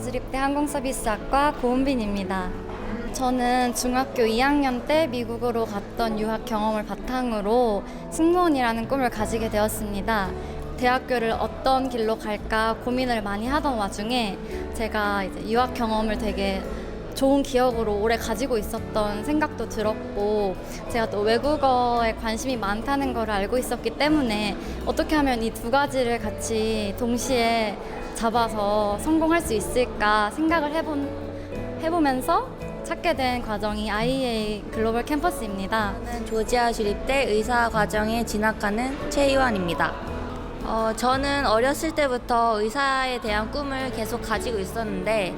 남유다주립대 항공서비스학과 고은빈입니다. 저는 중학교 2학년 때 미국으로 갔던 유학 경험을 바탕으로 승무원이라는 꿈을 가지게 되었습니다. 대학교를 어떤 길로 갈까 고민을 많이 하던 와중에 제가 이제 유학 경험을 되게 좋은 기억으로 오래 가지고 있었던 생각도 들었고, 제가 또 외국어에 관심이 많다는 걸 알고 있었기 때문에 어떻게 하면 이 두 가지를 같이 동시에 잡아서 성공할 수 있을까 생각을 해보면서 찾게 된 과정이 IEA 글로벌 캠퍼스입니다. 저는 조지아 주립대 의사 과정에 진학하는 최희환입니다. 저는 어렸을 때부터 의사에 대한 꿈을 계속 가지고 있었는데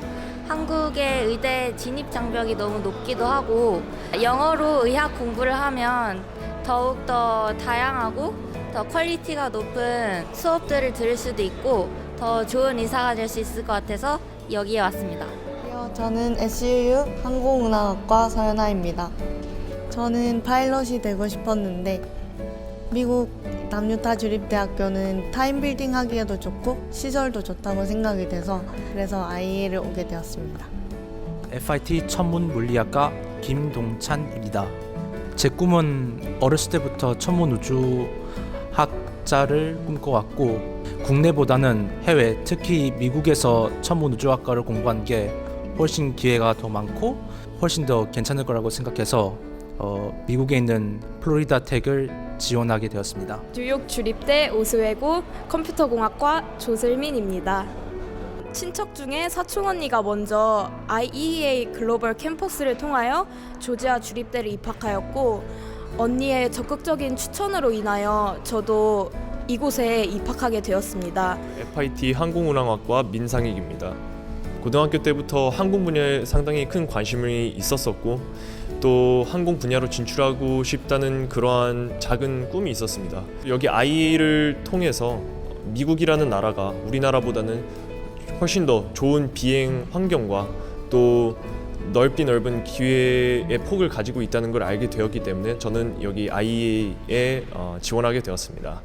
한국의 의대 진입 장벽이 너무 높기도 하고 영어로 의학 공부를 하면 더욱더 다양하고 더 퀄리티가 높은 수업들을 들을 수도 있고 더 좋은 의사가 될 수 있을 것 같아서 여기에 왔습니다. 저는 SUU 항공운항학과 서연아입니다. 저는 파일럿이 되고 싶었는데 미국 남유타 주립대학교는 타임빌딩 하기에도 좋고 시설도 좋다고 생각이 돼서 그래서 IE를 오게 되었습니다. FIT 천문물리학과 김동찬입니다. 제 꿈은 어렸을 때부터 천문우주학자를 꿈꿔왔고 국내보다는 해외, 특히 미국에서 천문우주학과를 공부한 게 훨씬 기회가 더 많고 훨씬 더 괜찮을 거라고 생각해서 미국에 있는 플로리다 텍을 지원하게 되었습니다. 뉴욕 주립대 오스웨고 컴퓨터공학과 조슬민입니다. 친척 중에 사촌 언니가 먼저 IEA 글로벌 캠퍼스를 통하여 조지아 주립대를 입학하였고 언니의 적극적인 추천으로 인하여 저도 이곳에 입학하게 되었습니다. FIT 항공운항학과 민상익입니다. 고등학교 때부터 항공 분야에 상당히 큰 관심이 있었었고 또 항공 분야로 진출하고 싶다는 그러한 작은 꿈이 있었습니다. 여기 IEA를 통해서 미국이라는 나라가 우리나라보다는 훨씬 더 좋은 비행 환경과 또 넓은 기회의 폭을 가지고 있다는 걸 알게 되었기 때문에 저는 여기 IEA에 지원하게 되었습니다.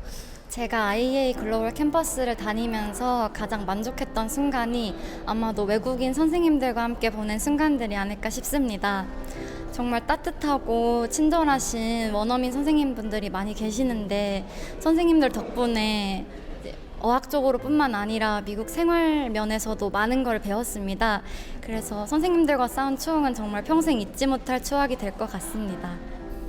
제가 IEA 글로벌 캠퍼스를 다니면서 가장 만족했던 순간이 아마도 외국인 선생님들과 함께 보낸 순간들이 아닐까 싶습니다. 정말 따뜻하고 친절하신 원어민 선생님분들이 많이 계시는데 선생님들 덕분에 어학적으로 뿐만 아니라 미국 생활 면에서도 많은 걸 배웠습니다. 그래서 선생님들과 쌓은 추억은 정말 평생 잊지 못할 추억이 될 것 같습니다.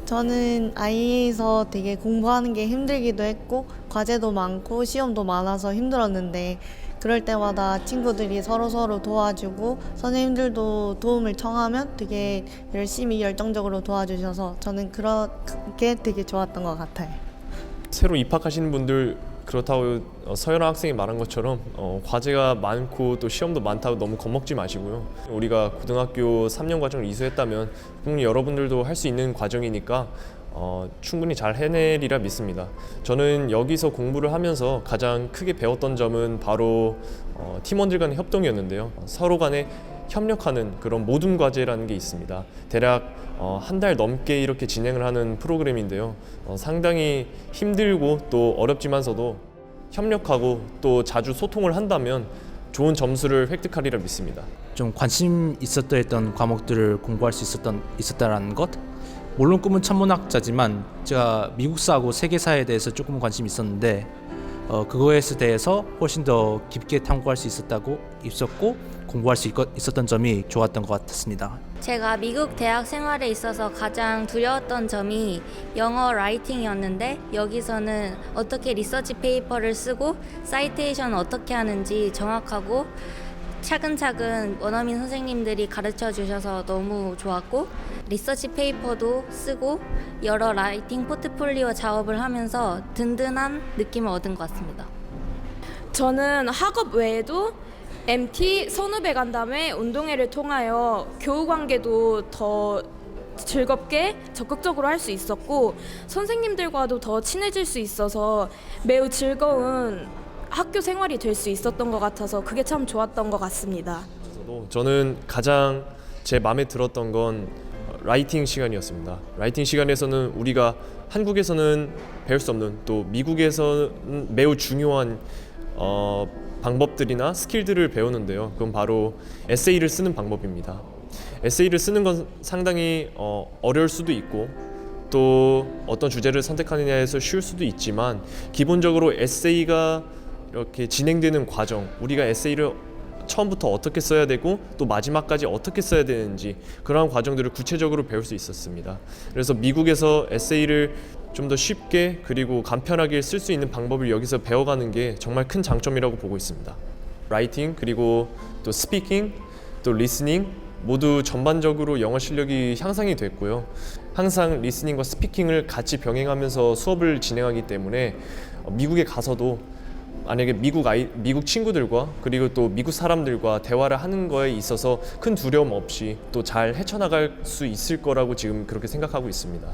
저는 IE에서 되게 공부하는 게 힘들기도 했고 과제도 많고 시험도 많아서 힘들었는데 그럴 때마다 친구들이 서로 도와주고 선생님들도 도움을 청하면 되게 열심히 열정적으로 도와주셔서 저는 그렇게 되게 좋았던 것 같아요. 새로 입학하시는 분들 그렇다고 서연아 학생이 말한 것처럼 과제가 많고 또 시험도 많다고 너무 겁먹지 마시고요. 우리가 고등학교 3년 과정을 이수했다면 분명히 여러분들도 할 수 있는 과정이니까 충분히 잘 해내리라 믿습니다. 저는 여기서 공부를 하면서 가장 크게 배웠던 점은 바로 팀원들 간의 협동이었는데요. 서로 간에 협력하는 그런 모둠 과제라는 게 있습니다. 대략 한 달 넘게 이렇게 진행을 하는 프로그램인데요. 상당히 힘들고 또 어렵지만서도 협력하고 또 자주 소통을 한다면 좋은 점수를 획득하리라 믿습니다. 좀 관심 있었던 과목들을 공부할 수 있었다라는 것. 물론 꿈은 천문학자지만 제가 미국사하고 세계사에 대해서 조금 관심이 있었는데 그거에 대해서 훨씬 더 깊게 탐구할 수 있었고 공부할 수 있었던 점이 좋았던 것 같았습니다. 제가 미국 대학 생활에 있어서 가장 두려웠던 점이 영어 라이팅이었는데 여기서는 어떻게 리서치 페이퍼를 쓰고 사이테이션 어떻게 하는지 정확하고 차근차근 원어민 선생님들이 가르쳐 주셔서 너무 좋았고 리서치 페이퍼도 쓰고 여러 라이팅 포트폴리오 작업을 하면서 든든한 느낌을 얻은 것 같습니다. 저는 학업 외에도 MT 선후배 간담회 운동회를 통하여 교우 관계도 더 즐겁게 적극적으로 할 수 있었고 선생님들과도 더 친해질 수 있어서 매우 즐거운 학교 생활이 될 수 있었던 것 같아서 그게 참 좋았던 것 같습니다. 저는 가장 제 마음에 들었던 건 라이팅 시간이었습니다. 라이팅 시간에서는 우리가 한국에서는 배울 수 없는 또 미국에서는 매우 중요한 방법들이나 스킬들을 배우는데요. 그건 바로 에세이를 쓰는 방법입니다. 에세이를 쓰는 건 상당히 어려울 수도 있고 또 어떤 주제를 선택하느냐에서 쉬울 수도 있지만 기본적으로 에세이가 이렇게 진행되는 과정, 우리가 에세이를 처음부터 어떻게 써야 되고 또 마지막까지 어떻게 써야 되는지 그러한 과정들을 구체적으로 배울 수 있었습니다. 그래서 미국에서 에세이를 좀 더 쉽게 그리고 간편하게 쓸 수 있는 방법을 여기서 배워가는 게 정말 큰 장점이라고 보고 있습니다. 라이팅 그리고 또 스피킹 또 리스닝 모두 전반적으로 영어 실력이 향상이 됐고요. 항상 리스닝과 스피킹을 같이 병행하면서 수업을 진행하기 때문에 미국에 가서도 만약에 미국 친구들과 그리고 또 미국 사람들과 대화를 하는 거에 있어서 큰 두려움 없이 또 잘 헤쳐나갈 수 있을 거라고 지금 그렇게 생각하고 있습니다.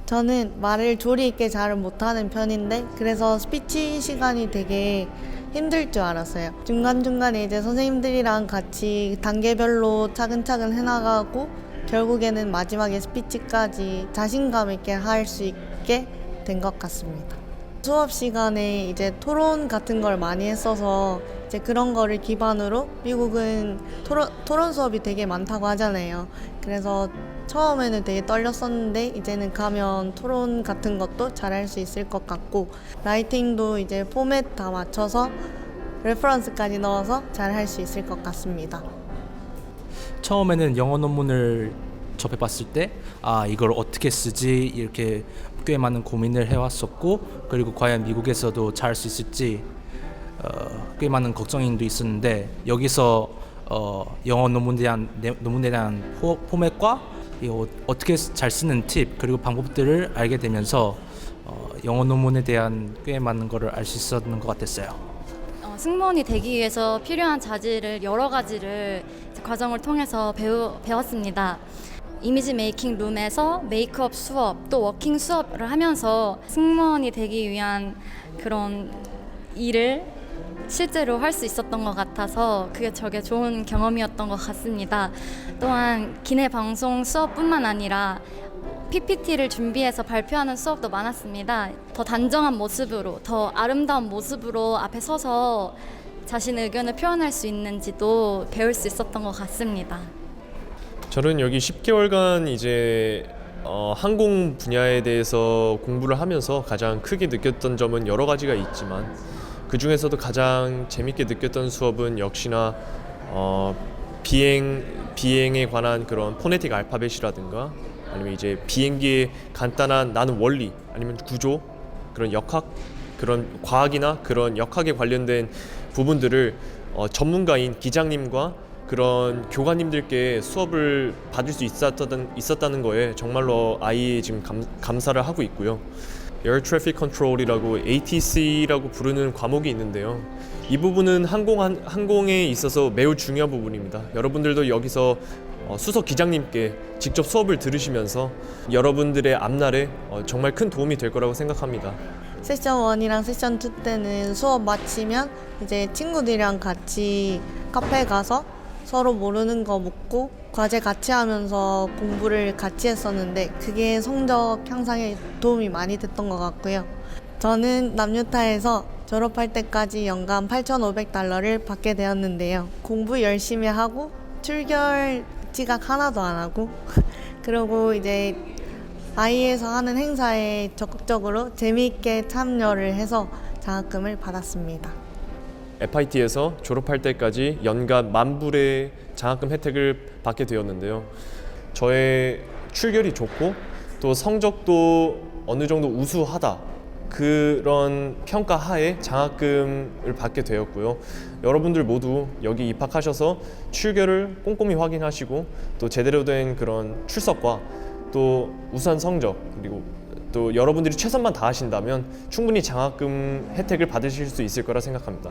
저는 말을 조리 있게 잘은 못하는 편인데 그래서 스피치 시간이 되게 힘들 줄 알았어요. 중간중간에 이제 선생님들이랑 같이 단계별로 차근차근 해나가고 결국에는 마지막에 스피치까지 자신감 있게 할 수 있게 된 것 같습니다. 수업 시간에 이제 토론 같은 걸 많이 했어서 이제 그런 거를 기반으로 미국은 토론 수업이 되게 많다고 하잖아요. 그래서 처음에는 되게 떨렸었는데 이제는 가면 토론 같은 것도 잘할 수 있을 것 같고 라이팅도 이제 포맷 다 맞춰서 레퍼런스까지 넣어서 잘할 수 있을 것 같습니다. 처음에는 영어 논문을 접해봤을 때 이걸 어떻게 쓰지 이렇게 꽤 많은 고민을 해왔었고 그리고 과연 미국에서도 잘할 수 있을지 꽤 많은 걱정도 있었는데 여기서 영어 논문에 대한 포맷과 이거 어떻게 잘 쓰는 팁 그리고 방법들을 알게 되면서 영어 논문에 대한 꽤 많은 거를 알 수 있었는 것 같았어요. 승무원이 되기 위해서 필요한 자질을 여러 가지를 과정을 통해서 배웠습니다. 이미지 메이킹 룸에서 메이크업 수업 또 워킹 수업을 하면서 승무원이 되기 위한 그런 일을 실제로 할 수 있었던 것 같아서 그게 저게 좋은 경험이었던 것 같습니다. 또한 기내 방송 수업뿐만 아니라 PPT를 준비해서 발표하는 수업도 많았습니다. 더 단정한 모습으로, 더 아름다운 모습으로 앞에 서서 자신의 의견을 표현할 수 있는지도 배울 수 있었던 것 같습니다. 저는 여기 10개월간 이제 항공 분야에 대해서 공부를 하면서 가장 크게 느꼈던 점은 여러 가지가 있지만 그 중에서도 가장 재밌게 느꼈던 수업은 역시나 비행에 관한 그런 포네틱 알파벳이라든가 아니면 이제 비행기의 간단한 나는 원리 아니면 구조 그런 역학 그런 과학이나 그런 역학에 관련된 부분들을 전문가인 기장님과 그런 교관님들께 수업을 받을 수 있었다는 거에 정말로 아이에 지금 감사를 하고 있고요. Air Traffic Control이라고 ATC라고 부르는 과목이 있는데요. 이 부분은 항공에 있어서 매우 중요한 부분입니다. 여러분들도 여기서 수석 기장님께 직접 수업을 들으시면서 여러분들의 앞날에 정말 큰 도움이 될 거라고 생각합니다. 세션 1이랑 세션 2 때는 수업 마치면 이제 친구들이랑 같이 카페 가서 서로 모르는 거 묻고 과제 같이 하면서 공부를 같이 했었는데 그게 성적 향상에 도움이 많이 됐던 것 같고요. 저는 남유타에서 졸업할 때까지 연간 $8,500를 받게 되었는데요. 공부 열심히 하고 출결 지각 하나도 안 하고 그리고 이제 아이에서 하는 행사에 적극적으로 재미있게 참여를 해서 장학금을 받았습니다. FIT에서 졸업할 때까지 연간 $10,000의 장학금 혜택을 받게 되었는데요. 저의 출결이 좋고 또 성적도 어느 정도 우수하다 그런 평가 하에 장학금을 받게 되었고요. 여러분들 모두 여기 입학하셔서 출결을 꼼꼼히 확인하시고 또 제대로 된 그런 출석과 또 우수한 성적 그리고 또 여러분들이 최선만 다하신다면 충분히 장학금 혜택을 받으실 수 있을 거라 생각합니다.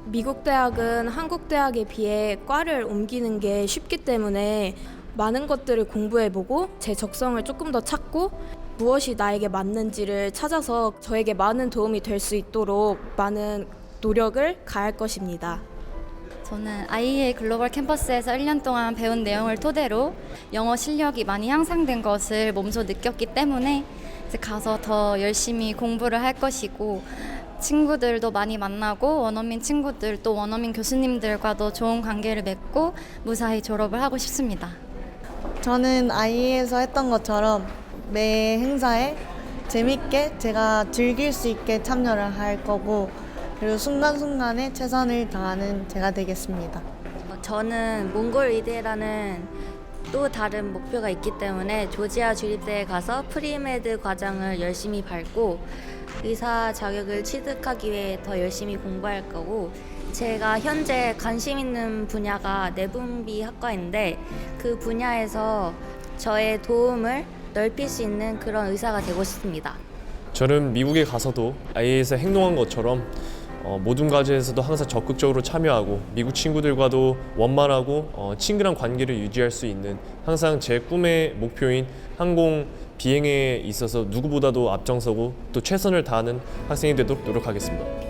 미국 대학은 한국 대학에 비해 과를 옮기는 게 쉽기 때문에 많은 것들을 공부해보고 제 적성을 조금 더 찾고 무엇이 나에게 맞는지를 찾아서 저에게 많은 도움이 될 수 있도록 많은 노력을 가할 것입니다. 저는 IEA 글로벌 캠퍼스에서 1년 동안 배운 내용을 토대로 영어 실력이 많이 향상된 것을 몸소 느꼈기 때문에 이제 가서 더 열심히 공부를 할 것이고 친구들도 많이 만나고 원어민 친구들 또 원어민 교수님들과도 좋은 관계를 맺고 무사히 졸업을 하고 싶습니다. 저는 IE에서 했던 것처럼 매 행사에 재밌게 제가 즐길 수 있게 참여를 할 거고 그리고 순간순간에 최선을 다하는 제가 되겠습니다. 저는 몽골 의대라는 또 다른 목표가 있기 때문에 조지아 주립대에 가서 프리메드 과정을 열심히 밟고 의사 자격을 취득하기 위해 더 열심히 공부할 거고, 제가 현재 관심 있는 분야가 내분비 학과인데 그 분야에서 저의 도움을 넓힐 수 있는 그런 의사가 되고 싶습니다. 저는 미국에 가서도 IA에서 행동한 것처럼 모든 과제에서도 항상 적극적으로 참여하고 미국 친구들과도 원만하고 친근한 관계를 유지할 수 있는 항상 제 꿈의 목표인 항공 비행에 있어서 누구보다도 앞장서고 또 최선을 다하는 학생이 되도록 노력하겠습니다.